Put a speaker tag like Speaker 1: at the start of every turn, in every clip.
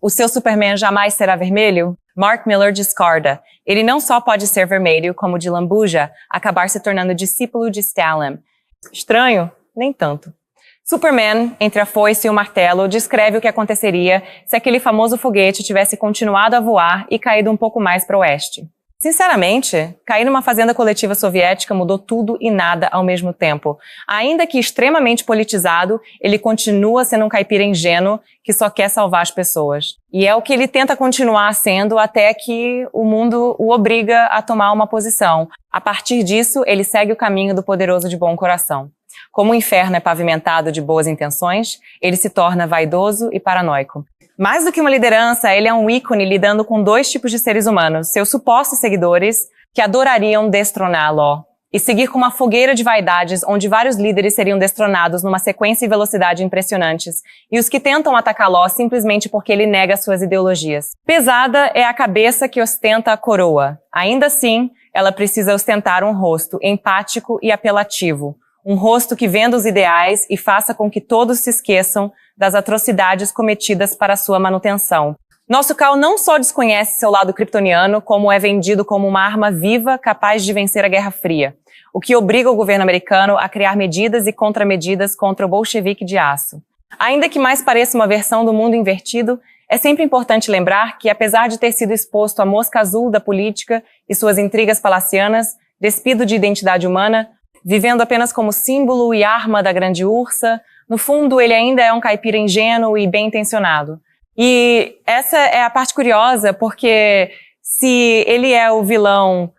Speaker 1: O seu Superman jamais será vermelho? Mark Millar discorda. Ele não só pode ser vermelho, como de lambuja, acabar se tornando discípulo de Stalin. Estranho? Nem tanto. Superman, entre a foice e o martelo, descreve o que aconteceria se aquele famoso foguete tivesse continuado a voar e caído um pouco mais para o oeste. Sinceramente, cair numa fazenda coletiva soviética mudou tudo e nada ao mesmo tempo. Ainda que extremamente politizado, ele continua sendo um caipira ingênuo que só quer salvar as pessoas. E é o que ele tenta continuar sendo até que o mundo o obriga a tomar uma posição. A partir disso, ele segue o caminho do poderoso de bom coração. Como o inferno é pavimentado de boas intenções, ele se torna vaidoso e paranoico. Mais do que uma liderança, ele é um ícone lidando com dois tipos de seres humanos, seus supostos seguidores, que adorariam destroná-lo, e seguir com uma fogueira de vaidades onde vários líderes seriam destronados numa sequência e velocidade impressionantes, e os que tentam atacá-lo simplesmente porque ele nega suas ideologias. Pesada é a cabeça que ostenta a coroa. Ainda assim, ela precisa ostentar um rosto empático e apelativo. Um rosto que venda os ideais e faça com que todos se esqueçam das atrocidades cometidas para sua manutenção. Nosso Kal não só desconhece seu lado kryptoniano, como é vendido como uma arma viva capaz de vencer a Guerra Fria, o que obriga o governo americano a criar medidas e contramedidas contra o bolchevique de aço. Ainda que mais pareça uma versão do mundo invertido, é sempre importante lembrar que, apesar de ter sido exposto à mosca azul da política e suas intrigas palacianas, despido de identidade humana, vivendo apenas como símbolo e arma da grande ursa, no fundo ele ainda é um caipira ingênuo e bem intencionado. E essa é a parte curiosa, porque se ele é o vilão,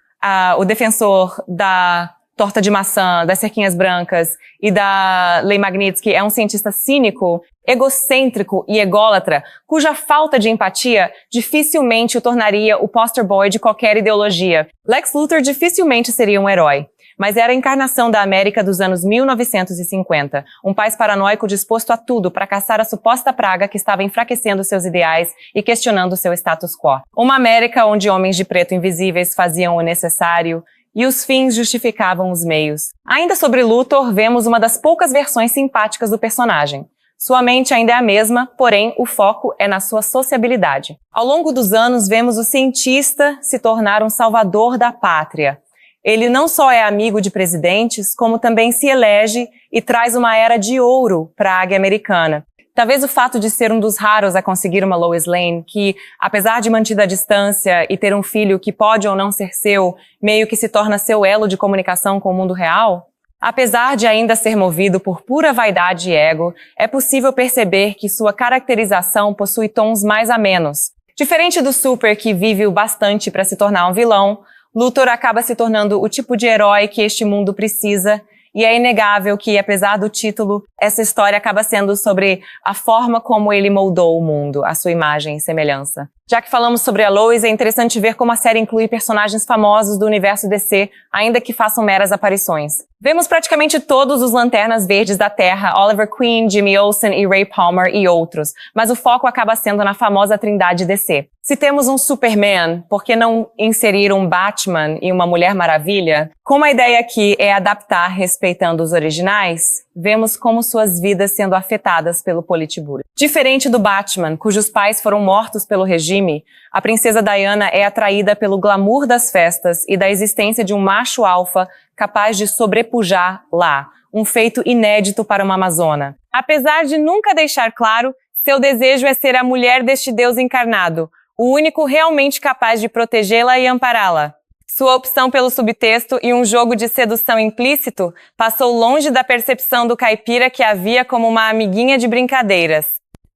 Speaker 1: o defensor da torta de maçã, das cerquinhas brancas e da lei Magnitsky, é um cientista cínico, egocêntrico e ególatra, cuja falta de empatia dificilmente o tornaria o poster boy de qualquer ideologia. Lex Luthor dificilmente seria um herói. Mas era a encarnação da América dos anos 1950, um país paranoico disposto a tudo para caçar a suposta praga que estava enfraquecendo seus ideais e questionando seu status quo. Uma América onde homens de preto invisíveis faziam o necessário e os fins justificavam os meios. Ainda sobre Luthor, vemos uma das poucas versões simpáticas do personagem. Sua mente ainda é a mesma, porém o foco é na sua sociabilidade. Ao longo dos anos, vemos o cientista se tornar um salvador da pátria. Ele não só é amigo de presidentes, como também se elege e traz uma era de ouro para a águia americana. Talvez o fato de ser um dos raros a conseguir uma Lois Lane, que, apesar de mantida a distância e ter um filho que pode ou não ser seu, meio que se torna seu elo de comunicação com o mundo real? Apesar de ainda ser movido por pura vaidade e ego, é possível perceber que sua caracterização possui tons mais amenos. Diferente do Super, que vive o bastante para se tornar um vilão, Luthor acaba se tornando o tipo de herói que este mundo precisa, e é inegável que, apesar do título, essa história acaba sendo sobre a forma como ele moldou o mundo, a sua imagem e semelhança. Já que falamos sobre a Lois, é interessante ver como a série inclui personagens famosos do universo DC, ainda que façam meras aparições. Vemos praticamente todos os Lanternas Verdes da Terra, Oliver Queen, Jimmy Olsen e Ray Palmer e outros, mas o foco acaba sendo na famosa trindade DC. Se temos um Superman, por que não inserir um Batman e uma Mulher Maravilha? Como a ideia aqui é adaptar respeitando os originais, vemos como suas vidas sendo afetadas pelo Politburo. Diferente do Batman, cujos pais foram mortos pelo regime, a princesa Diana é atraída pelo glamour das festas e da existência de um macho alfa capaz de sobrepujar lá, um feito inédito para uma amazona. Apesar de nunca deixar claro, seu desejo é ser a mulher deste Deus encarnado, o único realmente capaz de protegê-la e ampará-la. Sua opção pelo subtexto e um jogo de sedução implícito passou longe da percepção do caipira que a via como uma amiguinha de brincadeiras.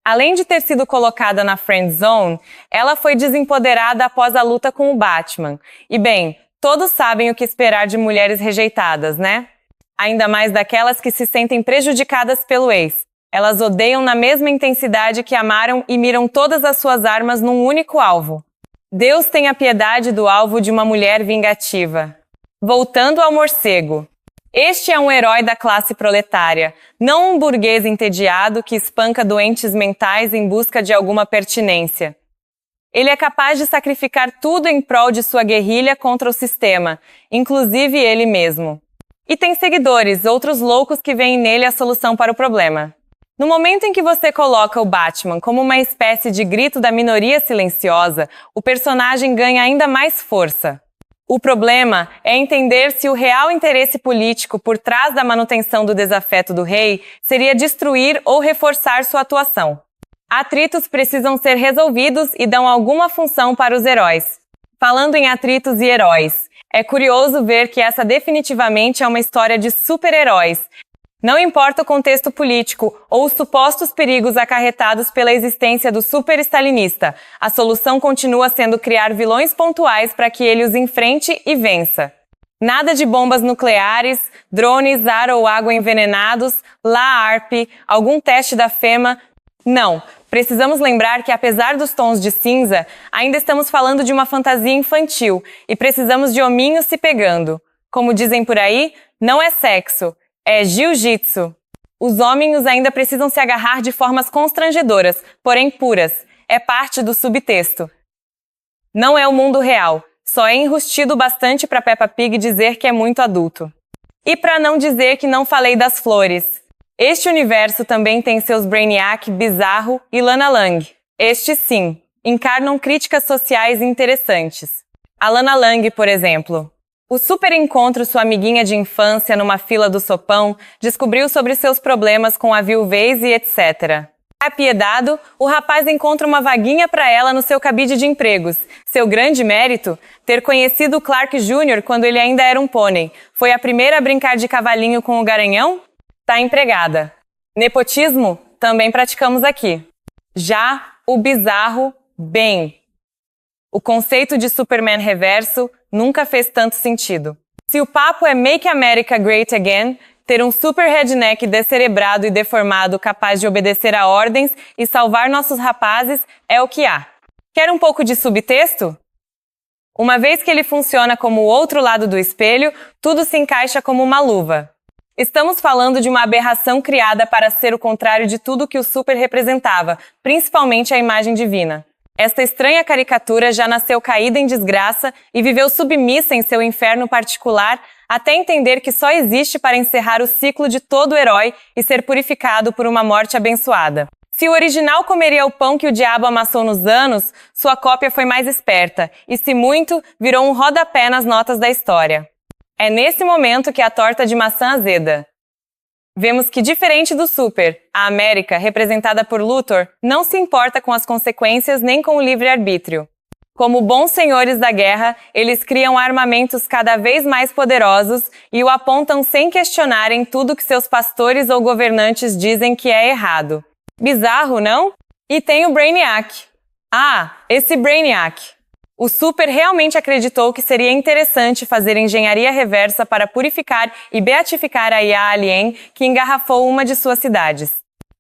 Speaker 1: Além de ter sido colocada na friend zone, ela foi desempoderada após a luta com o Batman. E bem, todos sabem o que esperar de mulheres rejeitadas, né? Ainda mais daquelas que se sentem prejudicadas pelo ex. Elas odeiam na mesma intensidade que amaram e miram todas as suas armas num único alvo. Deus tenha piedade do alvo de uma mulher vingativa. Voltando ao morcego. Este é um herói da classe proletária, não um burguês entediado que espanca doentes mentais em busca de alguma pertinência. Ele é capaz de sacrificar tudo em prol de sua guerrilha contra o sistema, inclusive ele mesmo. E tem seguidores, outros loucos que veem nele a solução para o problema. No momento em que você coloca o Batman como uma espécie de grito da minoria silenciosa, o personagem ganha ainda mais força. O problema é entender se o real interesse político por trás da manutenção do desafeto do rei seria destruir ou reforçar sua atuação. Atritos precisam ser resolvidos e dão alguma função para os heróis. Falando em atritos e heróis, é curioso ver que essa definitivamente é uma história de super-heróis. Não importa o contexto político ou os supostos perigos acarretados pela existência do super-stalinista, a solução continua sendo criar vilões pontuais para que ele os enfrente e vença. Nada de bombas nucleares, drones, ar ou água envenenados, LAARP, algum teste da FEMA. Não, precisamos lembrar que apesar dos tons de cinza, ainda estamos falando de uma fantasia infantil e precisamos de hominhos se pegando. Como dizem por aí, não é sexo. É jiu-jitsu. Os hominhos ainda precisam se agarrar de formas constrangedoras, porém puras. É parte do subtexto. Não é o mundo real. Só é enrustido bastante para Peppa Pig dizer que é muito adulto. E para não dizer que não falei das flores. Este universo também tem seus Brainiac, Bizarro e Lana Lang. Estes, sim, encarnam críticas sociais interessantes. A Lana Lang, por exemplo. O super encontro sua amiguinha de infância numa fila do sopão descobriu sobre seus problemas com a viuvez e etc. Apiedado, o rapaz encontra uma vaguinha para ela no seu cabide de empregos. Seu grande mérito? Ter conhecido Clark Jr. quando ele ainda era um pônei. Foi a primeira a brincar de cavalinho com o garanhão? Tá empregada. Nepotismo? Também praticamos aqui. Já o bizarro, bem. O conceito de Superman reverso nunca fez tanto sentido. Se o papo é Make America Great Again, ter um super redneck descerebrado e deformado capaz de obedecer a ordens e salvar nossos rapazes é o que há. Quer um pouco de subtexto? Uma vez que ele funciona como o outro lado do espelho, tudo se encaixa como uma luva. Estamos falando de uma aberração criada para ser o contrário de tudo que o super representava, principalmente a imagem divina. Esta estranha caricatura já nasceu caída em desgraça e viveu submissa em seu inferno particular até entender que só existe para encerrar o ciclo de todo herói e ser purificado por uma morte abençoada. Se o original comeria o pão que o diabo amassou nos anos, sua cópia foi mais esperta e, se muito, virou um rodapé nas notas da história. É nesse momento que a torta de maçã azeda. Vemos que, diferente do Super, a América, representada por Luthor, não se importa com as consequências nem com o livre-arbítrio. Como bons senhores da guerra, eles criam armamentos cada vez mais poderosos e o apontam sem questionarem tudo que seus pastores ou governantes dizem que é errado. Bizarro, não? E tem o Brainiac. Ah, esse Brainiac. O Super realmente acreditou que seria interessante fazer engenharia reversa para purificar e beatificar a IA alien que engarrafou uma de suas cidades.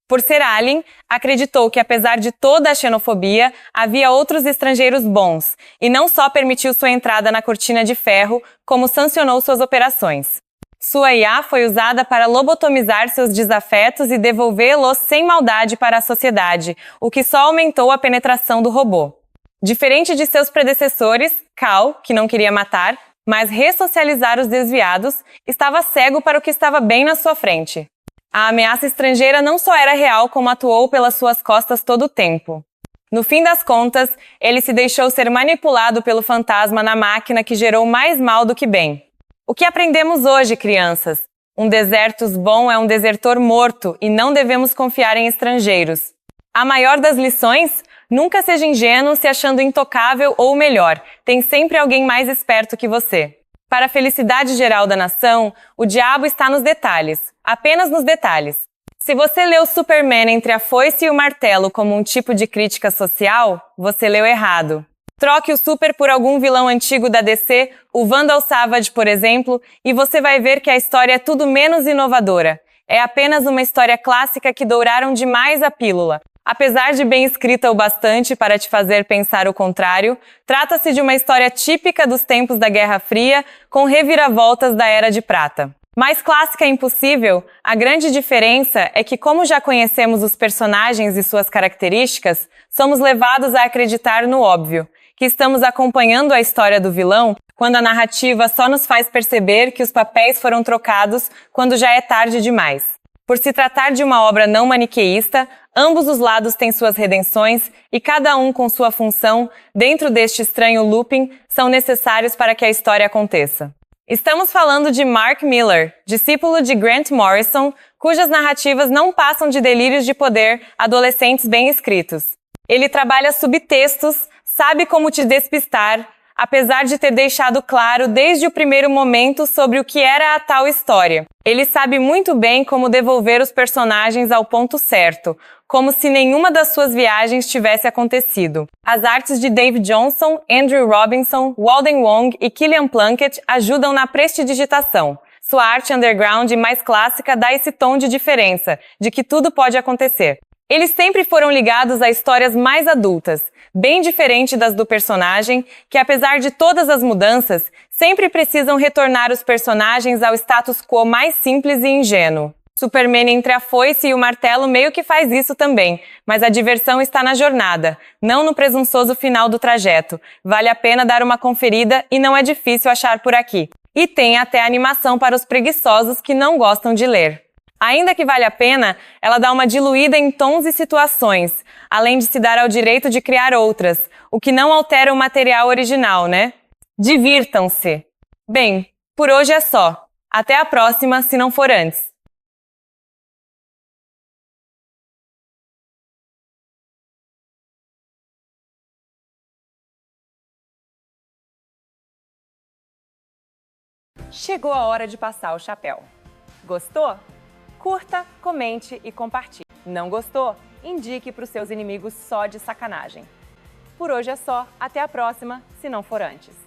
Speaker 1: Por ser alien, acreditou que apesar de toda a xenofobia, havia outros estrangeiros bons, e não só permitiu sua entrada na cortina de ferro, como sancionou suas operações. Sua IA foi usada para lobotomizar seus desafetos e devolvê-los sem maldade para a sociedade, o que só aumentou a penetração do robô. Diferente de seus predecessores, Cal, que não queria matar, mas ressocializar os desviados, estava cego para o que estava bem na sua frente. A ameaça estrangeira não só era real, como atuou pelas suas costas todo o tempo. No fim das contas, ele se deixou ser manipulado pelo fantasma na máquina que gerou mais mal do que bem. O que aprendemos hoje, crianças? Um desertus bom é um desertor morto e não devemos confiar em estrangeiros. A maior das lições? Nunca seja ingênuo se achando intocável ou melhor, tem sempre alguém mais esperto que você. Para a felicidade geral da nação, o diabo está nos detalhes, apenas nos detalhes. Se você leu Superman entre a foice e o martelo como um tipo de crítica social, você leu errado. Troque o Super por algum vilão antigo da DC, o Vandal Savage, por exemplo, e você vai ver que a história é tudo menos inovadora. É apenas uma história clássica que douraram demais a pílula. Apesar de bem escrita o bastante para te fazer pensar o contrário, trata-se de uma história típica dos tempos da Guerra Fria, com reviravoltas da Era de Prata. Mais clássica é impossível, a grande diferença é que, como já conhecemos os personagens e suas características, somos levados a acreditar no óbvio, que estamos acompanhando a história do vilão quando a narrativa só nos faz perceber que os papéis foram trocados quando já é tarde demais. Por se tratar de uma obra não maniqueísta, ambos os lados têm suas redenções e cada um com sua função, dentro deste estranho looping, são necessários para que a história aconteça. Estamos falando de Mark Millar, discípulo de Grant Morrison, cujas narrativas não passam de delírios de poder adolescentes bem escritos. Ele trabalha subtextos, sabe como te despistar, apesar de ter deixado claro desde o primeiro momento sobre o que era a tal história. Ele sabe muito bem como devolver os personagens ao ponto certo, como se nenhuma das suas viagens tivesse acontecido. As artes de Dave Johnson, Andrew Robinson, Walden Wong e Killian Plunkett ajudam na prestidigitação. Sua arte underground mais clássica dá esse tom de diferença, de que tudo pode acontecer. Eles sempre foram ligados a histórias mais adultas, bem diferente das do personagem, que apesar de todas as mudanças, sempre precisam retornar os personagens ao status quo mais simples e ingênuo. Superman entre a foice e o martelo meio que faz isso também, mas a diversão está na jornada, não no presunçoso final do trajeto. Vale a pena dar uma conferida e não é difícil achar por aqui. E tem até animação para os preguiçosos que não gostam de ler. Ainda que valha a pena, ela dá uma diluída em tons e situações, além de se dar ao direito de criar outras, o que não altera o material original, né? Divirtam-se! Bem, por hoje é só. Até a próxima, se não for antes. Chegou a hora de passar o chapéu. Gostou? Curta, comente e compartilhe. Não gostou? Indique para os seus inimigos só de sacanagem. Por hoje é só. Até a próxima, se não for antes.